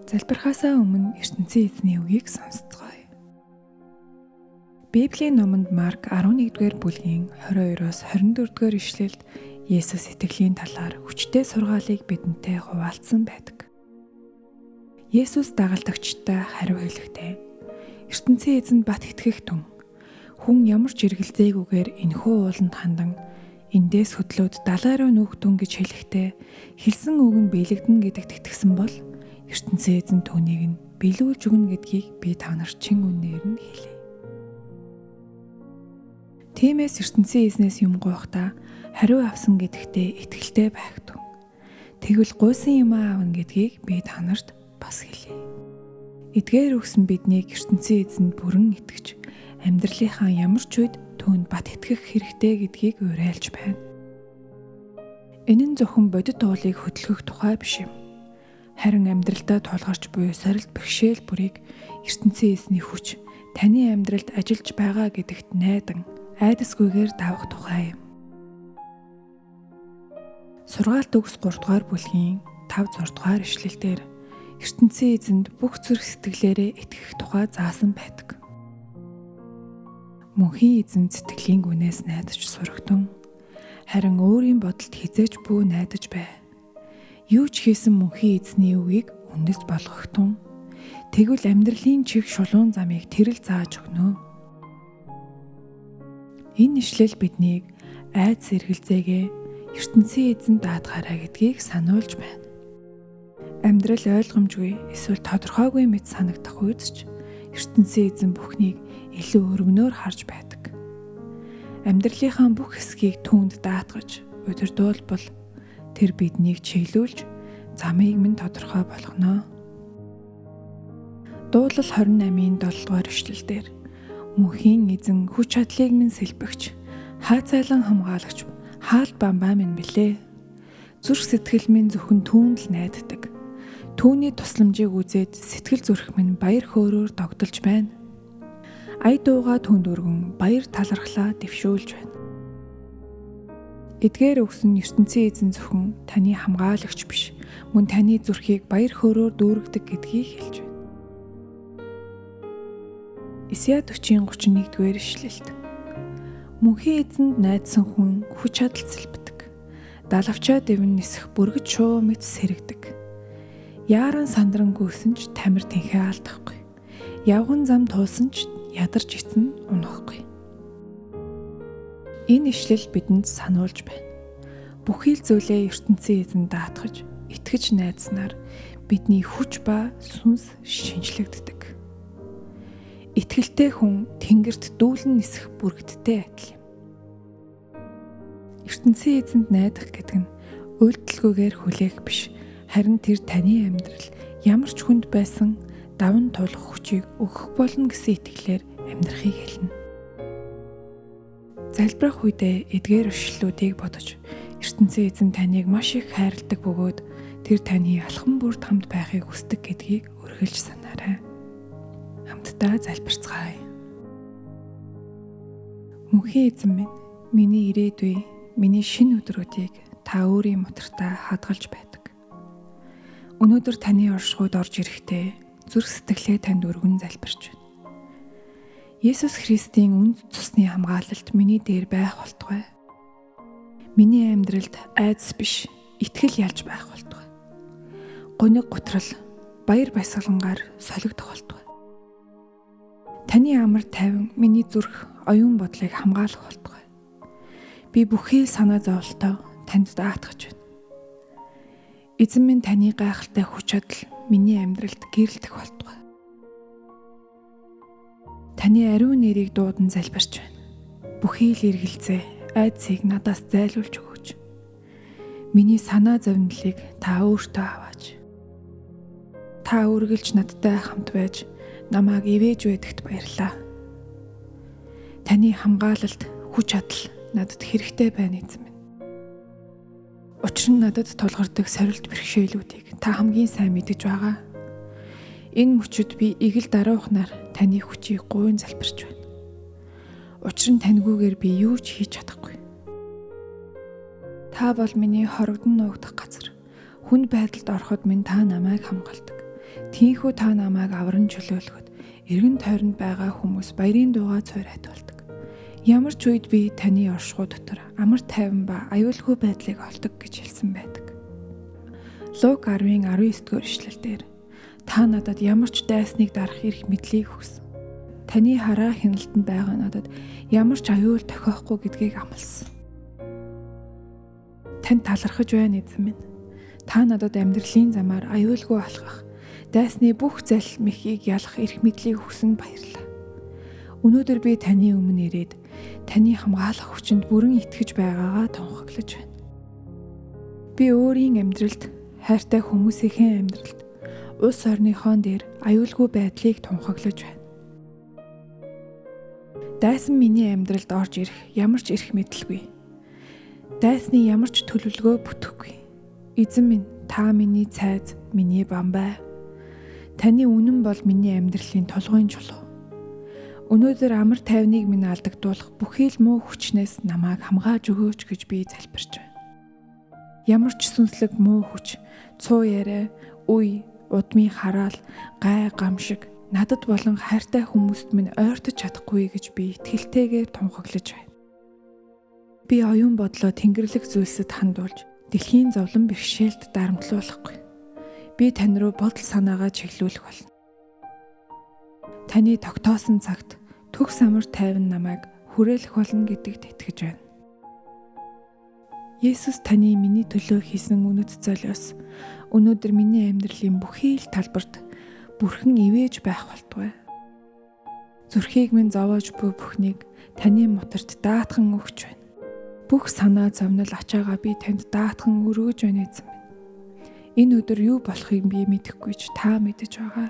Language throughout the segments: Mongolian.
Залбирхаасаа өмнө ертөнцийн эзний үгийг сонсцгоё. Библийн номонд Марк 11-р бүлгийн 22-оос 24-р ишлэлд Есүс итгэлийн талаар хүчтэй сургаалыг бидэнтэй хуваалцсан байдаг. Есүс дагалдагчтай хариу хэлэхдээ ертөнцийн эзэнд бат итгэх түн хүн ямар ч эргэлзээгүйгээр энэхүү ууланд хандан эндээс хөдлөөд далай руу нүүхтүн гэж хэлэхдээ хэлсэн үг нь биелэгдэнэ гэдэгт итгэсэн бол ертөнцийн эзэн түүнийг нь биелүүлж өгнө гэдгийг би та нарт чин үнээр нь хэлье. Тиймээс ертөнцийн эзнээс юм гуйхдаа хариу авсан гэдэгтээ итгэлтэй байх түн. Тэгвэл гуйсан юм аавна гэдгийг би та нарт бас хэлье. Эдгээр өгсөн биднийг ертөнцийн эзэнд бүрэн итгэж амьдралынхаа ямар ч үед түүнд бат итгэх хэрэгтэй гэдгийг уриалж байна. Энэ нь зөвхөн бодит уулыг хөдөлгөх тухай биш юм. Харин амьдралдаа тулгарч буй сорилт бэрхшээл бүрийг ертөнцийн эзний хүч таны амьдралд ажиллаж байгаа гэдэгт найдан айдасгүйгээр давах тухай юм. Сургаалт төгс 3 дугаар бүлгийн 5-6 дугаар ишлэлдэр ертөнцийн эзэнд бүх зүрх сэтгэлээрээ итгэх тухай заасан байдаг. Мөнхийн эзэн сэтгэлийн гүнээс найдаж сурагтун харин өөрийн бодолд хизээж бүү найдаж бай. Юу ч хийсэн мөнхийн эзний үгийг үндэс болгохтун тэгвэл амьдралын чиг шулуун замыг тэрэл зааж өгнө. Энэ ишлэл биднийг айдас эргэлзээгээ ертөнцийн эзэнд даатгаарай гэдгийг сануулж байна. Амьдрал ойлгомжгүй эсвэл тодорхойгүй мэт санагдах үедч ертөнцийн эзэн бүхнийг илүү өргөнөөр харж байдаг. Амьдралынхаа бүх хэсгийг түүнд даатгаж удирдуулбал тэр биднийг чиглүүлж замыг минь тодорхой болгоно. Дуулал 28-ийн 7 дугаар ишлэлдэр мөнхийн эзэн хүч чадлыг минь сэлбэгч, хаацайлан хамгаалагч, хаал бамбаа минь билээ. Зүрх сэтгэл минь зөвхөн түүнд л найддаг. Түүний тусламжийг үзээд сэтгэл зүрх минь баяр хөөрөөр догдолж байна. Ая дуугаа түнд өргөн баяр талархлаа дэвшүүлж байна. Эдгээр өгсөн ертөнцийн эзэн зөвхөн таны хамгаалагч биш, мөн таны зүрхийг баяр хөөрөөр дүүргдэг гэдгийг хэлж байна. Исая 40:31-р ишлэлд мөнхийн эзэнд найдсан хүн хүч чадал сэлбдэг. Далавчаа дэвэн нисэх бүргэд шуу мэт сэрэгдэг. Яаран сандран гүйсэн ч тамир тэнхээ алдахгүй. Явган зам туулсан ч ядарч эцэн унахгүй. Энэ ишлэл бидэнд сануулж байна. Бүхий л зүйлээ ертөнцийн эзэнд даатгаж, итгэж найдснаар бидний хүч ба сүнс шинжлэгддэг. Итгэлтэй хүн тэнгэрт дүүлэн нисэх бүргэдтэй адил юм. ертөнцийн эзэнд найдах гэдэг нь үйлдэлгүйгээр хүлээх биш, харин тэр таны амьдрал ямар ч хүнд байсан даван туулах хүчийг өгөх болно гэсэн итгэлээр амьдрахыг хэлнэ. Залбирах үедээ эдгээр ишлэлүүдийг бодож ертөнцийн эзэн таныг маш их хайрладаг бөгөөд тэр таны алхам бүрд хамт байхыг хүсдэг гэдгийг үргэлж санаарай. Хамтдаа залбирцгаая. Мөнхийн эзэн минь, миний ирээдүй, миний шинэ өдрүүдийг та өөрийн мотортаа хадгалж байдаг. Өнөөдөр таны оршихуйд орж ирэхдээ зүрх сэтгэлээ танд өргөн залбирч байна. Есүс Христийн үнд цусны хамгаалалт миний дээр байх болтугай. Миний амьдралд айдас биш, итгэл ялж байх болтугай. Гуниг гутрал, баяр баясгалангаар солигдох болтугай. Таны амар тайван миний зүрх, оюун бодлыг хамгаалах болтугай. Би бүхий л санаа зовлтоо танд даатгаж байна. Эзэн минь таны гайхалтай хүч чадал миний амьдралд гэрэлтэх болтугай. Таны ариун нэрийг дуудан залбирч байна. Бүхий л эргэлзээ, айдсыг надаас зайлуулж өгөөч. Миний санаа зовнилыг та өөртөө аваач. Та үргэлж надтай хамт байж намайг ивэж байдагт баярлалаа. Таны хамгаалалт, хүч чадал надад хэрэгтэй байна эзэн минь. Учир нь надад тулгардаг сорилт бэрхшээлүүдийг та хамгийн сайн мэдэж байгаа. Энэ мөчөд би игэл даруухнаар таны хүчийг гуйн залбирч байна. Учир нь таньгүйгээр би юу ч хийж чадахгүй. Та бол миний хорогдон нуугдах газар. Хүнд байдалд ороход минь та намайг хамгаалдаг. Тийхүү та намайг авран чөлөөлөхөд эргэн тойронд байгаа хүмүүс баярын дуугаа цойрайт болдог. Ямар ч үед би таны оршихуй дотор амар тайван ба аюулгүй байдлыг олдог гэж хэлсэн байдаг. Луг 10:19-р ишлэлдэр та надад ямар ч дайсныг дарах эрх мэдлийг өгсөн. Таны хараа хяналтанд байгаа надад ямар ч аюул тохиохгүй гэдгийг амласан. Танд талархаж байна эзэн минь. Та надад амьдралын замаар аюулгүй алхах, дайсны бүх залхи мэхийг ялах эрх мэдлийг өгсөнд баярлалаа. Өнөөдөр би таны өмнө ирээд таны хамгаалах хүчинд бүрэн итгэж байгаагаа тунхаглаж байна. Би өөрийн амьдралд, хайртай хүмүүсийн амьдралд, улс орныхон дээр аюулгүй байдлыг тунхаглаж байна. Дайсан миний амьдралд орж ирэх ямар ч эрх мэдэлгүй. Дайсны ямар ч төлөвлөгөө бүтэхгүй. Эзэн минь, та миний цайз, миний бамбай. Таны үнэн бол миний амьдралын толгойн чулуу. Өнөөдөр амар тайвныг минь алдагдуулах бүхий л муу хүчнээс намайг хамгааж өгөөч гэж би залбирч байна. Ямар ч сүнслэг муу хүч, цуу яриа, үе, удмын хараал, гай гамшиг надад болон хайртай хүмүүст минь ойртож чадахгүй гэж би итгэлтэйгээр тунхаглаж байна. Би оюун бодлоо тэнгэрлэг зүйлсэд хандуулж, дэлхийн зовлон бэрхшээлд дарамтлуулахгүй. Би тань руу бодол санаагаа чиглүүлэх болно. Таны тогтоосон цагт төгс амар тайван намайг хүрээлэх болно гэдэгт итгэж байна. Есүс таны миний төлөө хийсэн үнэт золиос өнөөдөр миний амьдралын бүхий л талбарт бүрхэн ивэж байх болтугай. Зүрхийг минь зовоож буй бүхнийг таны моторт даатхан өгч байна. Бүх санаа зовнил ачаагаа би танд даатхан өргөж байна эзэн минь. Энэ өдөр юу болохыг би мэдэхгүй ч та мэдэж байгаа.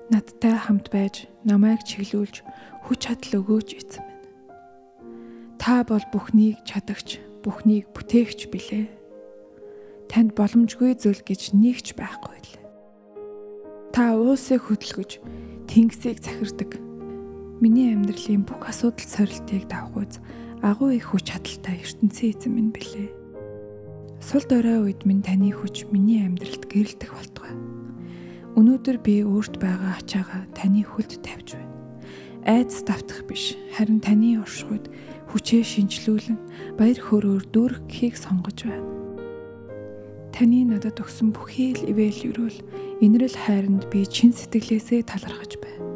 Надтай хамт байж, намайг чиглүүлж, хүч чадал өгөөч эзэн минь. Та бол бүхнийг чадагч, бүхнийг бүтээгч билээ. Танд боломжгүй зүйл гэж нэг ч байхгүй л. Та уусыг хөдөлгөж, тэнгисийг захирдаг. Миний амьдралын бүх асуудал сорилтыг давхуйз, агуу их хүч чадалтай ертөнцийн эзэн минь билээ. Сул дорой үед минь таны хүч миний амьдралд гэрэлтэх болтугай. Өнөөдөр би өөрт байгаа ачаагаа таны хөлд тавьж байна. Айдас давтах биш, харин таны оршихуйд хүчээ шинжлүүлэн баяр хөөрөөр дүүрэх гэхийг сонгож байна. Таны надад өгсөн бүхий л ивэл өрөөл инрэл хайранд би чин сэтгэлээсээ талархаж байна.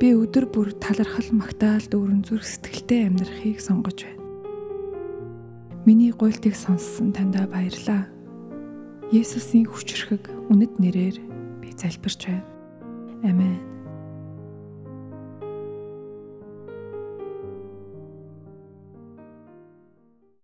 Би өдөр бүр талархал магтаал дүүрэн зүрх сэтгэлтэй амьдрахыг сонгож байна. Миний гуйлтыг сонссон тандаа баярлалаа. Есүсийн хүчрхэг үнэт нэрээр залбирч байна. Амен.